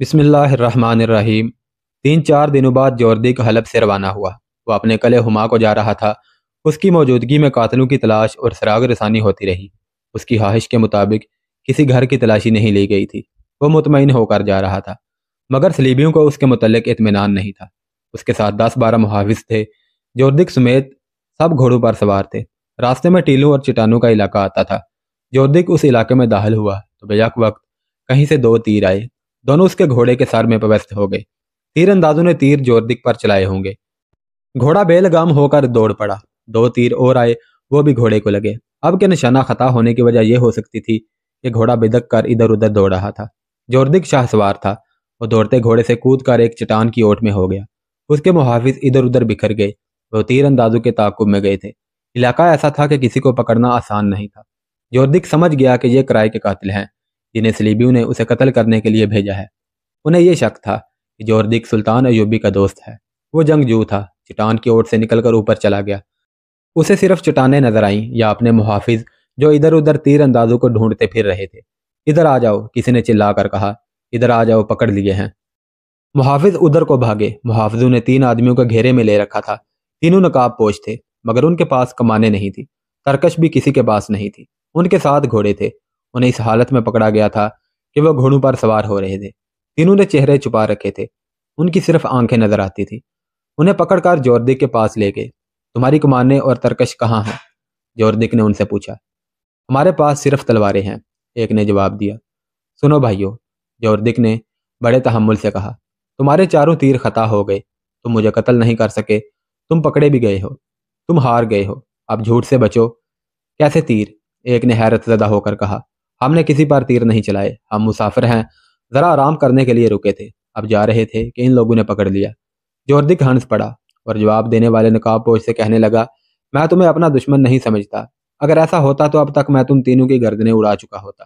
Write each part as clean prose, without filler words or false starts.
بسم اللہ الرحمن الرحیم۔ 3-4 دنوں بعد جوردک حلب سے روانہ ہوا۔ وہ اپنے قلعے ہما کو جا رہا تھا۔ اس کی موجودگی میں قاتلوں کی تلاش اور سراغ رسانی ہوتی رہی۔ اس کی خواہش کے مطابق کسی گھر کی تلاشی نہیں لی گئی تھی۔ وہ مطمئن ہو کر جا رہا تھا، مگر سلیبیوں کو اس کے متعلق اطمینان نہیں تھا۔ اس کے ساتھ 10-12 محافظ تھے۔ جوردک سمیت سب گھوڑوں پر سوار تھے۔ راستے میں ٹیلوں اور چٹانوں کا علاقہ آتا تھا۔ جوردک اس علاقے میں داخل ہوا تو بیک وقت کہیں سے 2 تیر آئے۔ دونوں اس کے گھوڑے کے سر میں پیوست ہو گئے۔ تیر اندازوں نے تیر جوردک پر چلائے ہوں گے۔ گھوڑا بے لگام ہو کر دوڑ پڑا۔ 2 تیر اور آئے، وہ بھی گھوڑے کو لگے۔ اب کے نشانہ خطا ہونے کی وجہ یہ ہو سکتی تھی کہ گھوڑا بدک کر ادھر ادھر دوڑ رہا تھا۔ جوردک شاہ سوار تھا۔ وہ دوڑتے گھوڑے سے کود کر ایک چٹان کی اوٹ میں ہو گیا۔ اس کے محافظ ادھر ادھر بکھر گئے۔ وہ تیر اندازوں کے تعاقب میں گئے تھے۔ علاقہ ایسا تھا کہ کسی کو پکڑنا آسان نہیں تھا۔ جوردک سمجھ گیا کہ یہ کرائے کے قاتل ہیں جنہیں سلیبیوں نے اسے قتل کرنے کے لیے بھیجا ہے۔ انہیں یہ شک تھا کہ جوردک سلطان ایوبی کا دوست ہے۔ وہ جنگجو تھا۔ چٹان کی اوٹ سے نکل کر اوپر چلا گیا۔ اسے صرف چٹانیں نظر آئیں یا اپنے محافظ جو ادھر ادھر تیر اندازوں کو ڈھونڈتے پھر رہے تھے۔ ادھر آ جاؤ، کسی نے چلا کر کہا۔ ادھر آ جاؤ، پکڑ لیے ہیں۔ محافظ ادھر کو بھاگے۔ محافظوں نے 3 آدمیوں کو گھیرے میں لے رکھا تھا۔ تینوں نقاب پوش تھے، مگر ان کے پاس کمانیں نہیں تھی۔ ترکش بھی کسی کے پاس نہیں تھی۔ ان کے ساتھ گھوڑے تھے۔ انہیں اس حالت میں پکڑا گیا تھا کہ وہ گھوڑوں پر سوار ہو رہے تھے۔ تینوں نے چہرے چھپا رکھے تھے۔ ان کی صرف آنکھیں نظر آتی تھی۔ انہیں پکڑ کر جوردک کے پاس لے گئے۔ تمہاری کمانیں اور ترکش کہاں ہیں؟ جوردک نے ان سے پوچھا۔ ہمارے پاس صرف تلواریں ہیں، ایک نے جواب دیا۔ سنو بھائیو، جوردک نے بڑے تحمل سے کہا، تمہارے 4 تیر خطا ہو گئے۔ تم مجھے قتل نہیں کر سکے۔ تم پکڑے بھی گئے ہو۔ تم ہار گئے ہو۔ اب جھوٹ سے بچو۔ کیسے تیر؟ ایک نے حیرت زدہ ہو کر کہا۔ ہم نے کسی پر تیر نہیں چلائے۔ ہم مسافر ہیں، ذرا آرام کرنے کے لیے رکے تھے۔ اب جا رہے تھے کہ ان لوگوں نے پکڑ لیا۔ جوردک ہنس پڑا اور جواب دینے والے نقاب پوش سے کہنے لگا، میں تمہیں اپنا دشمن نہیں سمجھتا۔ اگر ایسا ہوتا تو اب تک میں تم تینوں کی گردنیں اڑا چکا ہوتا۔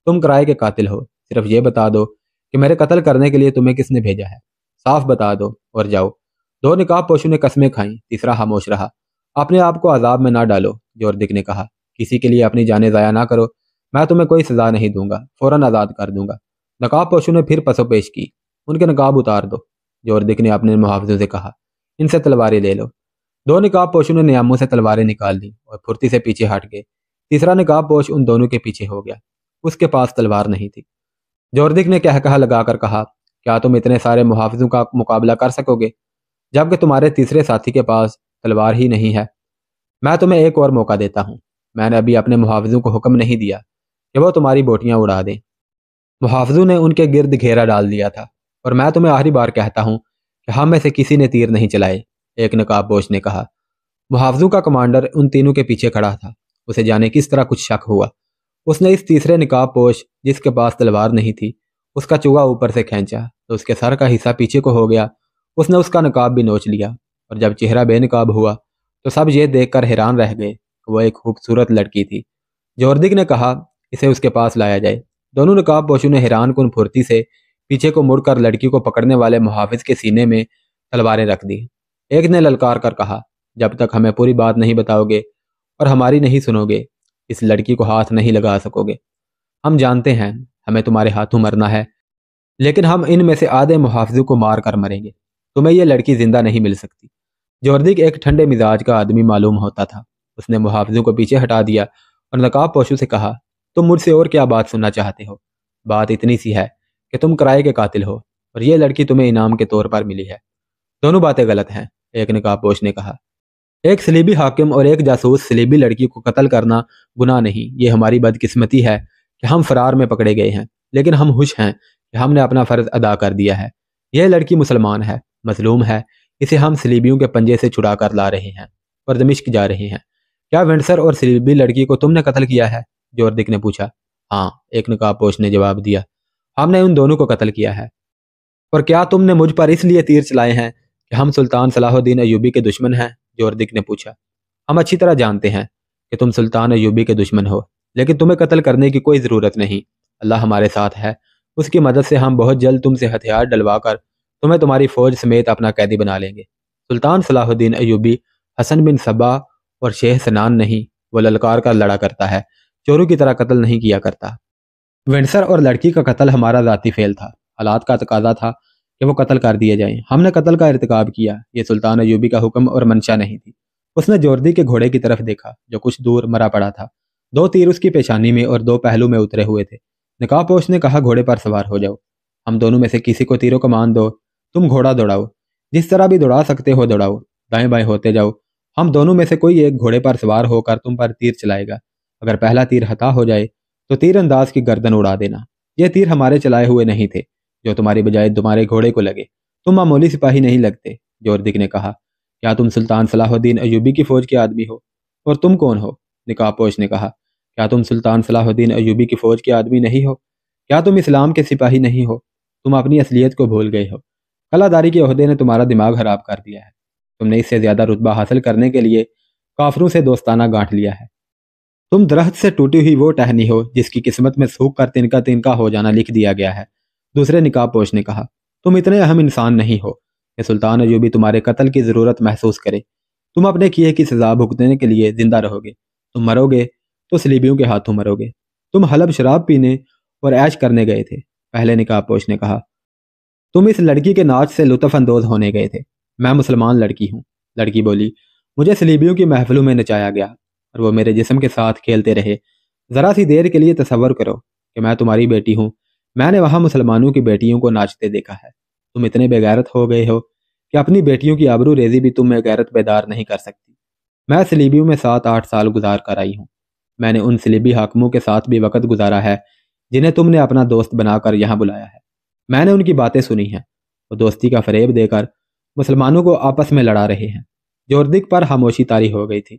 تم کرائے کے قاتل ہو۔ صرف یہ بتا دو کہ میرے قتل کرنے کے لیے تمہیں کس نے بھیجا ہے۔ صاف بتا دو اور جاؤ۔ 2 نقاب پوشوں نے قسمیں کھائیں، تیسرا خاموش رہا۔ اپنے آپ کو عذاب میں نہ ڈالو، جوردک نے کہا۔ کسی کے لیے اپنی جانیں ضائع نہ کرو۔ میں تمہیں کوئی سزا نہیں دوں گا، فوراً آزاد کر دوں گا۔ نقاب پوشوں نے پھر پسو پیش کی۔ ان کے نقاب اتار دو، جوردک نے اپنے محافظوں سے کہا۔ ان سے تلواریں لے لو۔ 2 نقاب پوشوں نے نیاموں سے تلواریں نکال لی اور پھرتی سے پیچھے ہٹ گئے۔ تیسرا نقاب پوش ان دونوں کے پیچھے ہو گیا۔ اس کے پاس تلوار نہیں تھی۔ جوردک نے کہا لگا کر کہا، کیا تم اتنے سارے محافظوں کا مقابلہ کر سکو گے جبکہ تمہارے تیسرے ساتھی کے پاس تلوار ہی نہیں ہے؟ میں تمہیں ایک اور موقع دیتا ہوں۔ میں نے ابھی اپنے محافظوں کو حکم نہیں دیا کہ وہ تمہاری بوٹیاں اڑا دیں۔ محافظوں نے ان کے گرد گھیرا ڈال دیا تھا، اور میں تمہیں آخری بار کہتا ہوں کہ ہم میں سے کسی نے تیر نہیں چلائے، ایک نقاب پوش نے کہا۔ محافظوں کا کمانڈر ان تینوں کے پیچھے کھڑا تھا۔ اسے جانے کس طرح کچھ شک ہوا۔ اس نے اس تیسرے نقاب پوش جس کے پاس تلوار نہیں تھی، اس کا چوغا اوپر سے کھینچا تو اس کے سر کا حصہ پیچھے کو ہو گیا۔ اس نے اس کا نقاب بھی نوچ لیا، اور جب چہرہ بے نقاب ہوا تو سب یہ دیکھ کر حیران رہ گئے کہ وہ ایک خوبصورت لڑکی تھی۔ جوردک نے کہا، اسے اس کے پاس لایا جائے۔ دونوں نقاب پوشوں نے حیران کن پھرتی سے پیچھے کو مڑ کر لڑکی کو پکڑنے والے محافظ کے سینے میں تلواریں رکھ دی۔ ایک نے للکار کر کہا، جب تک ہمیں پوری بات نہیں بتاؤ گے اور ہماری نہیں سنو گے، اس لڑکی کو ہاتھ نہیں لگا سکو گے۔ ہم جانتے ہیں ہمیں تمہارے ہاتھوں مرنا ہے، لیکن ہم ان میں سے آدھے محافظوں کو مار کر مریں گے۔ تمہیں یہ لڑکی زندہ نہیں مل سکتی۔ جوردک ایک ٹھنڈے مزاج کا آدمی معلوم ہوتا تھا۔ اس نے محافظوں کو پیچھے ہٹا دیا اور نقاب پوشوں سے کہا، تم مجھ سے اور کیا بات سننا چاہتے ہو؟ بات اتنی سی ہے کہ تم کرائے کے قاتل ہو اور یہ لڑکی تمہیں انعام کے طور پر ملی ہے۔ دونوں باتیں غلط ہیں، ایک نقاب پوش نے کہا۔ ایک سلیبی حاکم اور ایک جاسوس سلیبی لڑکی کو قتل کرنا گناہ نہیں۔ یہ ہماری بدقسمتی ہے کہ ہم فرار میں پکڑے گئے ہیں، لیکن ہم خوش ہیں کہ ہم نے اپنا فرض ادا کر دیا ہے۔ یہ لڑکی مسلمان ہے، مظلوم ہے۔ اسے ہم سلیبیوں کے پنجے سے چھڑا کر لا رہے ہیں اور دمشق جا رہے ہیں۔ کیا ونڈسر اور سلیبی لڑکی کو تم نے قتل کیا ہے؟ جوردک نے پوچھا۔ ہاں، ایک نقاب پوش نے جواب دیا، ہم نے ان دونوں کو قتل کیا ہے۔ اور کیا تم نے مجھ پر اس لیے تیر چلائے ہیں کہ ہم سلطان صلاح الدین ایوبی کے دشمن ہیں؟ جوردک نے پوچھا۔ ہم اچھی طرح جانتے ہیں کہ تم سلطان ایوبی کے دشمن ہو، لیکن تمہیں قتل کرنے کی کوئی ضرورت نہیں۔ اللہ ہمارے ساتھ ہے، اس کی مدد سے ہم بہت جلد تم سے ہتھیار ڈلوا کر تمہیں تمہاری فوج سمیت اپنا قیدی بنا لیں گے۔ سلطان صلاح الدین ایوبی حسن بن صبا اور شیخ سنان نہیں، وہ للکار کر لڑا کرتا ہے، چوروں کی طرح قتل نہیں کیا کرتا۔ ونڈسر اور لڑکی کا قتل ہمارا ذاتی فعل تھا۔ حالات کا تقاضا تھا کہ وہ قتل کر دیے جائیں۔ ہم نے قتل کا ارتکاب کیا، یہ سلطان ایوبی کا حکم اور منشا نہیں تھی۔ اس نے جوردی کے گھوڑے کی طرف دیکھا جو کچھ دور مرا پڑا تھا۔ 2 تیر اس کی پیشانی میں اور 2 پہلو میں اترے ہوئے تھے۔ نقاب پوش نے کہا، گھوڑے پر سوار ہو جاؤ، ہم دونوں میں سے کسی کو تیروں کمان دو، تم گھوڑا دوڑاؤ، جس طرح بھی دوڑا سکتے ہو دوڑاؤ، دائیں بائیں ہوتے جاؤ، ہم دونوں میں سے کوئی ایک گھوڑے پر سوار ہو کر تم پر تیر چلائے گا۔ اگر پہلا تیر خطا ہو جائے تو تیر انداز کی گردن اڑا دینا۔ یہ تیر ہمارے چلائے ہوئے نہیں تھے جو تمہاری بجائے تمہارے گھوڑے کو لگے، تم معمولی سپاہی نہیں لگتے۔ جوردک نے کہا، کیا تم سلطان صلاح الدین ایوبی کی فوج کے آدمی ہو؟ اور تم کون ہو؟ نقاب پوش نے کہا، کیا تم سلطان صلاح الدین ایوبی کی فوج کے آدمی نہیں ہو؟ کیا تم اسلام کے سپاہی نہیں ہو؟ تم اپنی اصلیت کو بھول گئے ہو۔ قلعہ داری کے عہدے نے تمہارا دماغ خراب کر دیا ہے۔ تم نے اس سے زیادہ رتبہ حاصل کرنے کے لیے کافروں سے دوستانہ گانٹھ لیا ہے۔ تم درخت سے ٹوٹی ہوئی وہ ٹہنی ہو جس کی قسمت میں سوکھ کر تنکا تنکا ہو جانا لکھ دیا گیا ہے۔ دوسرے نقاب پوش نے کہا، تم اتنے اہم انسان نہیں ہو کہ سلطان ایوبی تمہارے قتل کی ضرورت محسوس کرے۔ تم اپنے کیے کی سزا بھگتنے کے لیے زندہ رہو گے۔ تم مرو گے تو صلیبیوں کے ہاتھوں مرو گے۔ تم حلب شراب پینے اور عیش کرنے گئے تھے، پہلے نقاب پوش نے کہا۔ تم اس لڑکی کے ناچ سے لطف اندوز ہونے گئے تھے۔ میں مسلمان لڑکی ہوں، لڑکی بولی۔ مجھے صلیبیوں کی محفلوں میں نچایا گیا اور وہ میرے جسم کے ساتھ کھیلتے رہے۔ ذرا سی دیر کے لیے تصور کرو کہ میں تمہاری بیٹی ہوں۔ میں نے وہاں مسلمانوں کی بیٹیوں کو ناچتے دیکھا ہے۔ تم اتنے بے غیرت ہو گئے ہو کہ اپنی بیٹیوں کی آبرو ریزی بھی تم میں غیرت بیدار نہیں کر سکتی۔ میں صلیبیوں میں 7-8 سال گزار کر آئی ہوں۔ میں نے ان صلیبی حاکموں کے ساتھ بھی وقت گزارا ہے جنہیں تم نے اپنا دوست بنا کر یہاں بلایا ہے۔ میں نے ان کی باتیں سنی ہیں۔ وہ دوستی کا فریب دے کر مسلمانوں کو آپس میں لڑا رہے ہیں۔ جوردک پر خاموشی طاری ہو گئی تھی۔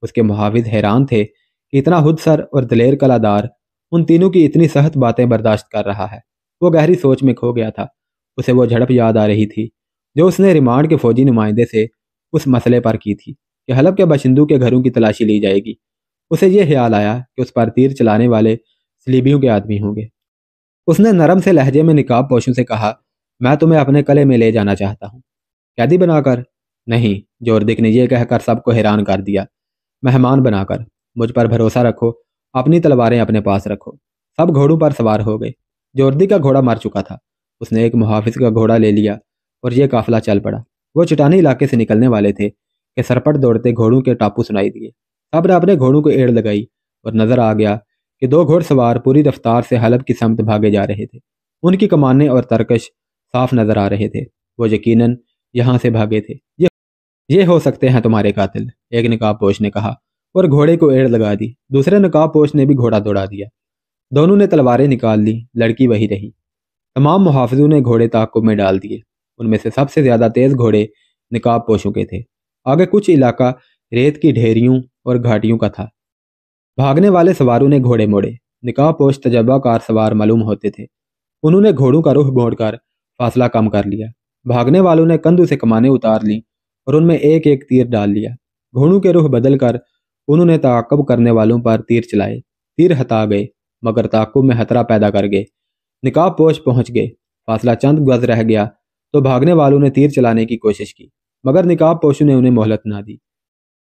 اس کے محافظ حیران تھے کہ اتنا خود سر اور دلیر قلعہ دار ان تینوں کی اتنی سخت باتیں برداشت کر رہا ہے۔ وہ گہری سوچ میں کھو گیا تھا۔ اسے وہ جھڑپ یاد آ رہی تھی جو اس نے ریمانڈ کے فوجی نمائندے سے اس مسئلے پر کی تھی کہ حلب کے باشندوں کے گھروں کی تلاشی لی جائے گی۔ اسے یہ خیال آیا کہ اس پر تیر چلانے والے صلیبیوں کے آدمی ہوں گے۔ اس نے نرم سے لہجے میں نقاب پوشوں سے کہا، میں تمہیں اپنے قلعے میں لے جانا چاہتا ہوں۔ قیدی بنا کر؟ نہیں، جوردک نے یہ کہہ کر سب کو حیران کر دیا۔ مہمان بنا کر۔ مجھ پر بھروسہ رکھو، اپنی تلواریں اپنے پاس رکھو۔ سب گھوڑوں پر سوار ہو گئے۔ جوردک کا گھوڑا مر چکا تھا۔ اس نے ایک محافظ کا گھوڑا لے لیا اور یہ قافلہ چل پڑا۔ وہ چٹانی علاقے سے نکلنے والے تھے کہ سرپٹ دوڑتے گھوڑوں کے ٹاپو سنائی دیے۔ سب نے اپنے گھوڑوں کو ایڑ لگائی اور نظر آ گیا کہ 2 گھوڑ سوار پوری رفتار سے حلب کی سمت بھاگے جا رہے تھے۔ ان کی کمانیں اور ترکش صاف نظر آ رہے تھے۔ وہ یقیناً یہاں سے بھاگے تھے۔ یہ ہو سکتے ہیں تمہارے قاتل، ایک نقاب پوش نے کہا اور گھوڑے کو ایڑ لگا دی۔ دوسرے نقاب پوش نے بھی گھوڑا دوڑا دیا۔ دونوں نے تلواریں نکال لی۔ لڑکی وہی رہی۔ تمام محافظوں نے گھوڑے تعاقب میں ڈال دیے۔ ان میں سے سب سے زیادہ تیز گھوڑے نقاب پوشوں کے تھے۔ آگے کچھ علاقہ ریت کی ڈھیریوں اور گھاٹیوں کا تھا۔ بھاگنے والے سواروں نے گھوڑے موڑے۔ نقاب پوش تجربہ کار سوار معلوم ہوتے تھے۔ انہوں نے گھوڑوں کا رخ موڑ کر فاصلہ کم کر لیا۔ بھاگنے والوں نے کندھوں سے کمانیں اتار لیں اور ان میں ایک ایک تیر ڈال لیا۔ گھوڑوں کے رخ بدل کر انہوں نے تعاقب کرنے والوں پر تیر چلائے۔ تیر ہتا گئے مگر تعاقب میں خطرہ پیدا کر گئے۔ نقاب پوش پہنچ گئے۔ فاصلہ چند گز رہ گیا تو بھاگنے والوں نے تیر چلانے کی کوشش کی مگر نقاب پوشوں نے انہیں مہلت نہ دی۔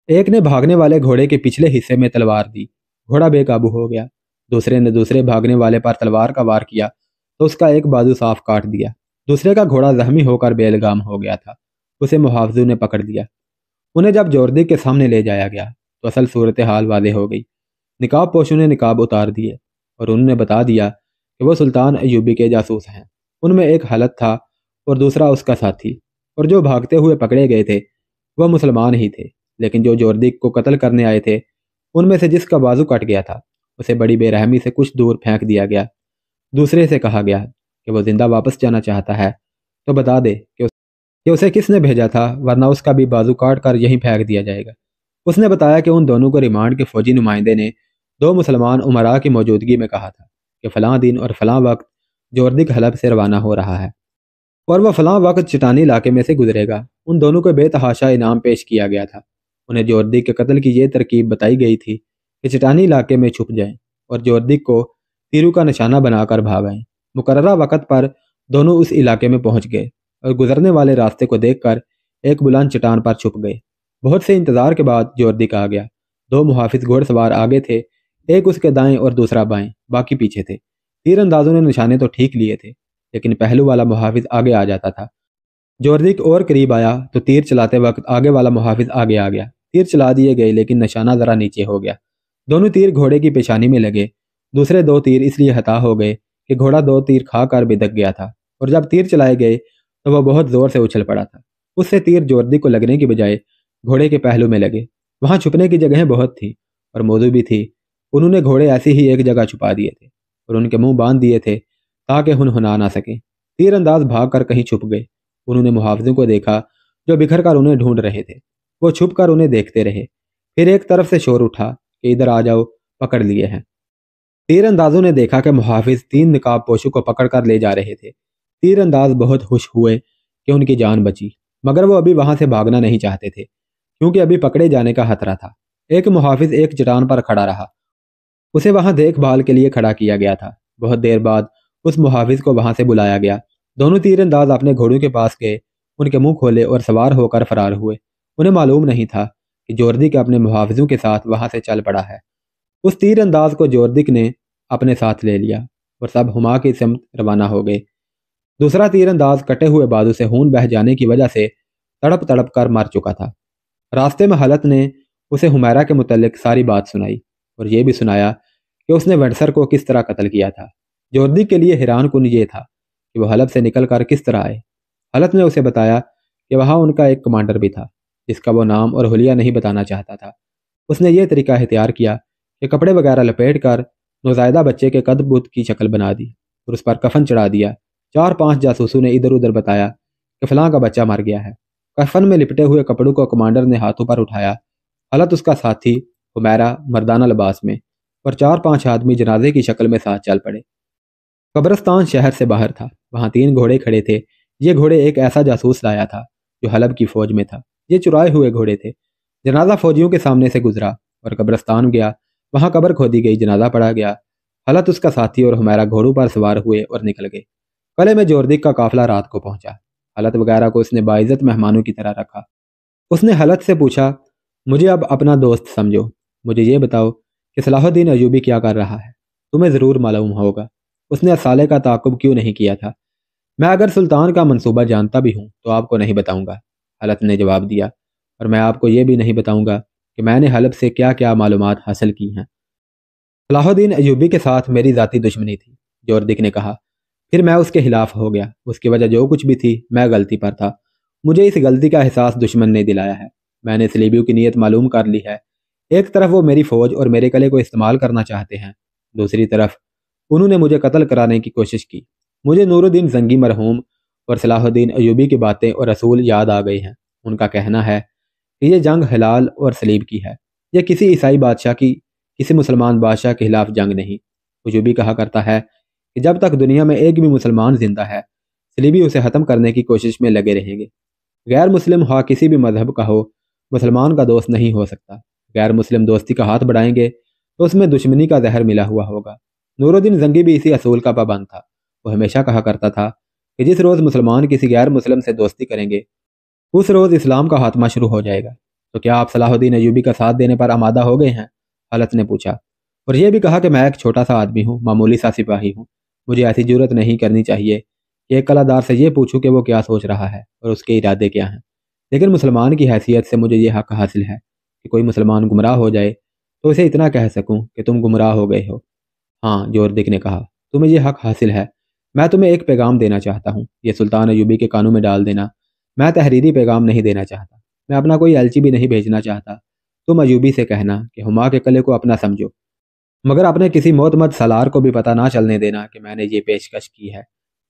ایک نے بھاگنے والے گھوڑے کے پچھلے حصے میں تلوار دی۔ گھوڑا بے قابو ہو گیا۔ دوسرے نے دوسرے بھاگنے والے پر تلوار کا وار کیا تو اس کا ایک بازو صاف کاٹ دیا۔ دوسرے کا گھوڑا زخمی ہو کر بے لگام ہو گیا تھا۔ اسے محافظوں نے پکڑ لیا۔ انہیں جب جوردک کے سامنے لے جایا گیا تو اصل صورتحال واضح ہو گئی۔ نقاب پوشوں نے نقاب اتار دیے اور انہوں نے بتا دیا کہ وہ سلطان ایوبی کے جاسوس ہیں۔ ان میں ایک حلت تھا اور دوسرا اس کا ساتھی، اور جو بھاگتے ہوئے پکڑے گئے تھے وہ مسلمان ہی تھے، لیکن جو جوردک کو قتل کرنے آئے تھے ان میں سے جس کا بازو کٹ گیا تھا اسے بڑی بے رحمی سے کچھ دور پھینک دیا گیا۔ دوسرے سے کہا گیا کہ وہ زندہ واپس جانا چاہتا ہے تو بتا دے کہ اسے کس نے بھیجا تھا، ورنہ اس کا بھی بازو کاٹ کر یہیں پھینک دیا جائے گا۔ اس نے بتایا کہ ان دونوں کو ریمانڈ کے فوجی نمائندے نے 2 مسلمان امراء کی موجودگی میں کہا تھا کہ فلاں دن اور فلاں وقت جوردک حلب سے روانہ ہو رہا ہے اور وہ فلاں وقت چٹانی علاقے میں سے گزرے گا۔ ان دونوں کو بے تحاشا انعام پیش کیا گیا تھا۔ انہیں جوردک کے قتل کی یہ ترکیب بتائی گئی تھی کہ چٹانی علاقے میں چھپ جائیں اور جوردک کو تیروں کا نشانہ بنا کر بھاگیں۔ مقررہ وقت پر دونوں اس علاقے میں پہنچ گئے اور گزرنے والے راستے کو دیکھ کر ایک بلند چٹان پر چھپ گئے۔ بہت سے انتظار کے بعد جوردک آ گیا۔ 2 محافظ گھوڑ سوار آگے تھے، ایک اس کے دائیں اور دوسرا بائیں، باقی پیچھے تھے۔ تیر اندازوں نے نشانے تو ٹھیک لیے تھے لیکن پہلو والا محافظ آگے آ جاتا تھا۔ جوردک اور قریب آیا تو تیر چلاتے وقت آگے والا محافظ آگے آ گیا۔ تیر چلا دیے گئے لیکن نشانہ ذرا نیچے ہو گیا۔ دونوں تیر گھوڑے کی پیشانی میں لگے۔ دوسرے 2 تیر اس لیے ہتا ہو گئے کہ گھوڑا 2 تیر کھا کر بدک گیا تھا، اور جب تیر چلائے گئے تو وہ بہت زور سے اچھل پڑا تھا۔ اس سے تیر جوردک کو لگنے کی بجائے گھوڑے کے پہلو میں لگے۔ وہاں چھپنے کی جگہیں بہت تھیں اور موزوں بھی تھی۔ انہوں نے گھوڑے ایسی ہی ایک جگہ چھپا دیے تھے اور ان کے منہ باندھ دیے تھے تاکہ ہنہنا نہ سکیں۔ تیر انداز بھاگ کر کہیں چھپ گئے۔ انہوں نے محافظوں کو دیکھا جو بکھر کر انہیں ڈھونڈ رہے تھے۔ وہ چھپ کر انہیں دیکھتے رہے۔ پھر ایک طرف سے شور اٹھا کہ ادھر آ جاؤ، پکڑ لیے ہیں۔ تیر اندازوں نے دیکھا کہ محافظ 3 نقاب پوشوں کو پکڑ کر لے جا رہے تھے۔ تیر انداز بہت خوش ہوئے کہ ان کی جان بچی، مگر وہ ابھی وہاں سے بھاگنا نہیں چاہتے تھے کیونکہ ابھی پکڑے جانے کا خطرہ تھا۔ ایک محافظ ایک چٹان پر کھڑا رہا۔ اسے وہاں دیکھ بھال کے لیے کھڑا کیا گیا تھا۔ بہت دیر بعد اس محافظ کو وہاں سے بلایا گیا۔ دونوں تیر انداز اپنے گھوڑوں کے پاس گئے، ان کے منہ کھولے اور سوار ہو کر فرار ہوئے۔ انہیں معلوم نہیں تھا کہ جوردک اپنے محافظوں کے ساتھ وہاں سے چل پڑا ہے۔ اس تیر انداز کو جوردک نے اپنے ساتھ لے لیا اور سب ہما کی سمت روانہ ہو گئے۔ دوسرا تیر انداز کٹے ہوئے بازو سے خون بہہ جانے کی وجہ سے تڑپ تڑپ کر مر چکا تھا۔ راستے میں حلت نے اسے حمیرہ کے متعلق ساری بات سنائی اور یہ بھی سنایا کہ اس نے ونڈسر کو کس طرح قتل کیا تھا۔ جوردک کے لیے حیران کن یہ تھا کہ وہ حلب سے نکل کر کس طرح آئے۔ حلت نے اسے بتایا کہ وہاں ان کا ایک کمانڈر بھی تھا جس کا وہ نام اور حلیہ نہیں بتانا چاہتا تھا۔ اس نے یہ طریقہ اختیار کیا کہ کپڑے وغیرہ لپیٹ کر نوزائیدہ بچے کے قد بت کی شکل بنا دی اور اس پر کفن چڑھا دیا۔ 4-5 جاسوسوں نے ادھر ادھر بتایا کہ فلاں کا بچہ مر گیا ہے۔ کفن میں لپٹے ہوئے کپڑوں کو کمانڈر نے ہاتھوں پر اٹھایا۔ حلت اس کا ساتھی حمیرہ مردانہ لباس میں اور 4-5 آدمی جنازے کی شکل میں ساتھ چل پڑے۔ قبرستان شہر سے باہر تھا۔ وہاں 3 گھوڑے کھڑے تھے۔ یہ گھوڑے ایک ایسا جاسوس لایا تھا جو حلب کی فوج میں تھا۔ یہ چرائے ہوئے گھوڑے تھے۔ جنازہ فوجیوں کے سامنے سے گزرا اور قبرستان گیا۔ وہاں قبر کھودی گئی، جنازہ پڑھا گیا۔ حلت اس کا ساتھی اور حمیرہ گھوڑوں پر سوار ہوئے اور نکل گئے۔ قلعے میں جوردک کا قافلہ رات کو پہنچا۔ حلت وغیرہ کو اس نے باعزت مہمانوں کی طرح رکھا۔ اس نے حلت سے پوچھا، مجھے اب اپنا دوست سمجھو، مجھے یہ بتاؤ کہ صلاح الدین ایوبی کیا کر رہا ہے؟ تمہیں ضرور معلوم ہوگا۔ اس نے اصالے کا تعاقب کیوں نہیں کیا تھا؟ میں اگر سلطان کا منصوبہ جانتا بھی ہوں تو آپ کو نہیں بتاؤں گا، حلت نے جواب دیا، اور میں آپ کو یہ بھی نہیں بتاؤں گا کہ میں نے حلب سے کیا کیا معلومات حاصل کی ہیں۔ صلاح الدین ایوبی کے ساتھ میری ذاتی دشمنی تھی، جوردک نے کہا۔ پھر میں اس کے خلاف ہو گیا۔ اس کی وجہ جو کچھ بھی تھی میں غلطی پر تھا۔ مجھے اس غلطی کا احساس دشمن نے دلایا ہے۔ میں نے صلیبیوں کی نیت معلوم کر لی ہے۔ ایک طرف وہ میری فوج اور میرے قلعے کو استعمال کرنا چاہتے ہیں، دوسری طرف انہوں نے مجھے قتل کرانے کی کوشش کی۔ مجھے نور الدین زنگی مرحوم اور صلاح الدین ایوبی کی باتیں اور رسول یاد آ گئی ہیں۔ ان کا کہنا ہے کہ یہ جنگ ہلال اور صلیب کی ہے۔ یہ کسی عیسائی بادشاہ کی کسی مسلمان بادشاہ کے خلاف جنگ نہیں۔ ایوبی کہا کرتا ہے کہ جب تک دنیا میں ایک بھی مسلمان زندہ ہے، صلیبی اسے ختم کرنے کی کوشش میں لگے رہیں گے۔ غیر مسلم ہوا کسی بھی مذہب کا ہو، مسلمان کا دوست نہیں ہو سکتا۔ غیر مسلم دوستی کا ہاتھ بڑھائیں گے تو اس میں دشمنی کا زہر ملا ہوا ہوگا۔ نور الدین زنگی بھی اسی اصول کا پابند تھا۔ وہ ہمیشہ کہا کرتا تھا کہ جس روز مسلمان کسی غیر مسلم سے دوستی کریں گے اس روز اسلام کا خاتمہ شروع ہو جائے گا۔ تو کیا آپ صلاح الدین ایوبی کا ساتھ دینے پر آمادہ ہو گئے ہیں؟ حلت نے پوچھا، اور یہ بھی کہا کہ میں ایک چھوٹا سا آدمی ہوں، معمولی سا سپاہی ہوں۔ مجھے ایسی جرت نہیں کرنی چاہیے کہ ایک قلعہ دار سے یہ پوچھوں کہ وہ کیا سوچ رہا ہے اور اس کے ارادے کیا ہیں، لیکن مسلمان کی حیثیت سے مجھے یہ حق حاصل ہے کہ کوئی مسلمان گمراہ ہو جائے تو اسے اتنا کہہ سکوں کہ تم گمراہ ہو گئے ہو۔ ہاں، جوردک نے کہا، تمہیں یہ حق حاصل ہے۔ میں تمہیں ایک پیغام دینا چاہتا ہوں، یہ سلطان ایوبی کے کانوں میں ڈال دینا۔ میں تحریری پیغام نہیں دینا چاہتا، میں اپنا کوئی ایلچی بھی نہیں بھیجنا چاہتا۔ تم ایوبی سے کہنا کہ ہما کے قلعے کو اپنا سمجھو، مگر اپنے کسی معتمد سالار کو بھی پتہ نہ چلنے دینا کہ میں نے یہ پیشکش کی ہے۔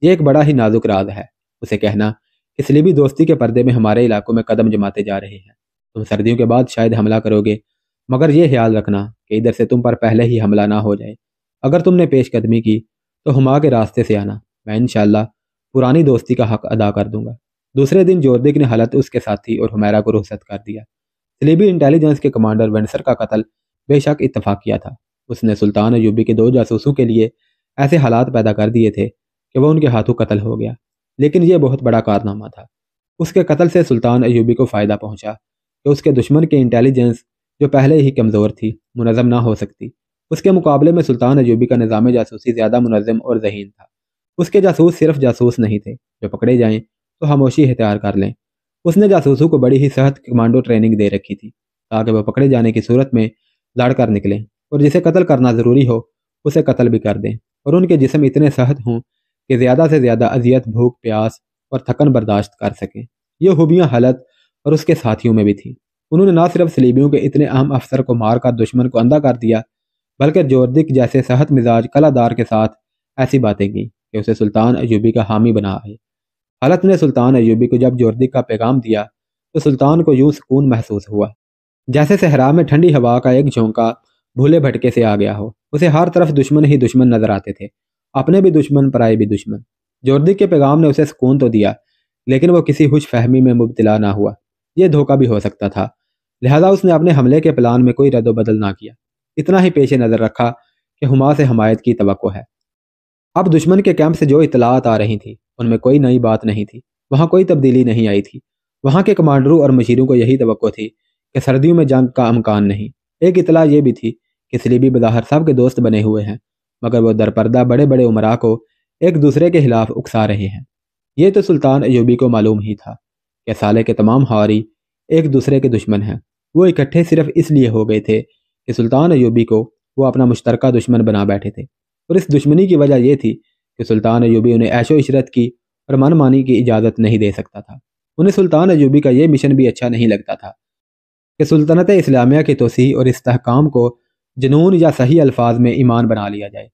یہ ایک بڑا ہی نازک راز ہے۔ اسے کہنا کہ صلیبی دوستی کے پردے میں ہمارے علاقوں میں قدم جماتے جا رہے ہیں۔ تم سردیوں کے بعد شاید حملہ کرو گے، مگر یہ خیال رکھنا کہ ادھر سے تم پر پہلے ہی حملہ نہ ہو جائے۔ اگر تم نے پیش قدمی کی تو ہما کے راستے سے آنا، میں انشاءاللہ پرانی دوستی کا حق ادا کر دوں گا۔ دوسرے دن جوردک نے حلت، اس کے ساتھی اور حمیرہ کو رخصت کر دیا۔ صلیبی انٹیلیجنس کے کمانڈر ونڈسر کا قتل بے شک اتفاقیہ تھا۔ اس نے سلطان ایوبی کے 2 جاسوسوں کے لیے ایسے حالات پیدا کر دیے تھے کہ وہ ان کے ہاتھوں قتل ہو گیا، لیکن یہ بہت بڑا کارنامہ تھا۔ اس کے قتل سے سلطان ایوبی کو فائدہ پہنچا کہ اس کے دشمن کی انٹیلیجنس جو پہلے ہی کمزور تھی، منظم نہ ہو سکتی۔ اس کے مقابلے میں سلطان ایوبی کا نظام جاسوسی زیادہ منظم اور ذہین تھا۔ اس کے جاسوس صرف جاسوس نہیں تھے جو پکڑے جائیں تو خاموشی اختیار کر لیں۔ اس نے جاسوسوں کو بڑی ہی سخت کمانڈو ٹریننگ دے رکھی تھی تاکہ وہ پکڑے جانے کی صورت میں لڑ کر نکلیں اور جسے قتل کرنا ضروری ہو اسے قتل بھی کر دیں، اور ان کے جسم اتنے سخت ہوں کہ زیادہ سے زیادہ اذیت، بھوک، پیاس اور تھکن برداشت کر سکیں۔ یہ خوبیاں حلت اور اس کے ساتھیوں میں بھی تھیں۔ انہوں نے نہ صرف صلیبیوں کے اتنے اہم افسر کو مار کر دشمن کو اندھا کر دیا، بلکہ جوردک جیسے سخت مزاج قلعہ دار کے ساتھ ایسی باتیں کی کہ اسے سلطان ایوبی کا حامی بنا آئے۔ حالت نے سلطان ایوبی کو جب جوردک کا پیغام دیا تو سلطان کو یوں سکون محسوس ہوا جیسے صحرا میں ٹھنڈی ہوا کا ایک جھونکا بھولے بھٹکے سے آ گیا ہو۔ اسے ہر طرف دشمن ہی دشمن نظر آتے تھے، اپنے بھی دشمن، پرائے بھی دشمن۔ جوردک کے پیغام نے اسے سکون تو دیا لیکن وہ کسی ہوش فہمی میں مبتلا نہ ہوا۔ یہ دھوکہ بھی ہو سکتا تھا، لہذا اس نے اپنے حملے کے پلان میں کوئی رد و بدل نہ کیا، اتنا ہی پیش نظر رکھا کہ ہما سے حمایت کی توقع ہے۔ اب دشمن کے کیمپ سے جو اطلاعات آ رہی تھیں ان میں کوئی نئی بات نہیں تھی، وہاں کوئی تبدیلی نہیں آئی تھی۔ وہاں کے کمانڈروں اور مشیروں کو یہی توقع تھی کہ سردیوں میں جنگ کا امکان نہیں۔ ایک اطلاع یہ بھی تھی کہ صلیبی بظاہر سب کے دوست بنے ہوئے ہیں، مگر وہ درپردہ بڑے بڑے امراء کو ایک دوسرے کے خلاف اکسا رہے ہیں۔ یہ تو سلطان ایوبی کو معلوم ہی تھا کہ سالے کے تمام حواری ایک دوسرے کے دشمن ہیں۔ وہ اکٹھے صرف اس لیے ہو گئے تھے کہ سلطان ایوبی کو وہ اپنا مشترکہ دشمن بنا بیٹھے تھے، اور اس دشمنی کی وجہ یہ تھی کہ سلطان ایوبی انہیں عیش و عشرت کی اور من مانی کی اجازت نہیں دے سکتا تھا۔ انہیں سلطان ایوبی کا یہ مشن بھی اچھا نہیں لگتا تھا کہ سلطنت اسلامیہ کی توسیع اور استحکام کو جنون یا صحیح الفاظ میں ایمان بنا لیا جائے۔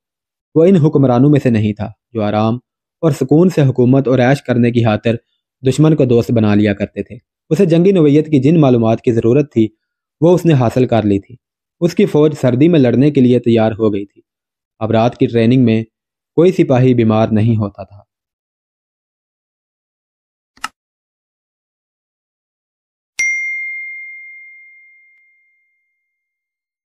وہ ان حکمرانوں میں سے نہیں تھا جو آرام اور سکون سے حکومت اور عیش کرنے کی خاطر دشمن کو دوست بنا لیا کرتے تھے۔ اسے جنگی نوعیت کی جن معلومات کی ضرورت تھی وہ اس نے حاصل کر لی تھی۔ اس کی فوج سردی میں لڑنے کے لیے تیار ہو گئی تھی۔ اب رات کی ٹریننگ میں کوئی سپاہی بیمار نہیں ہوتا تھا۔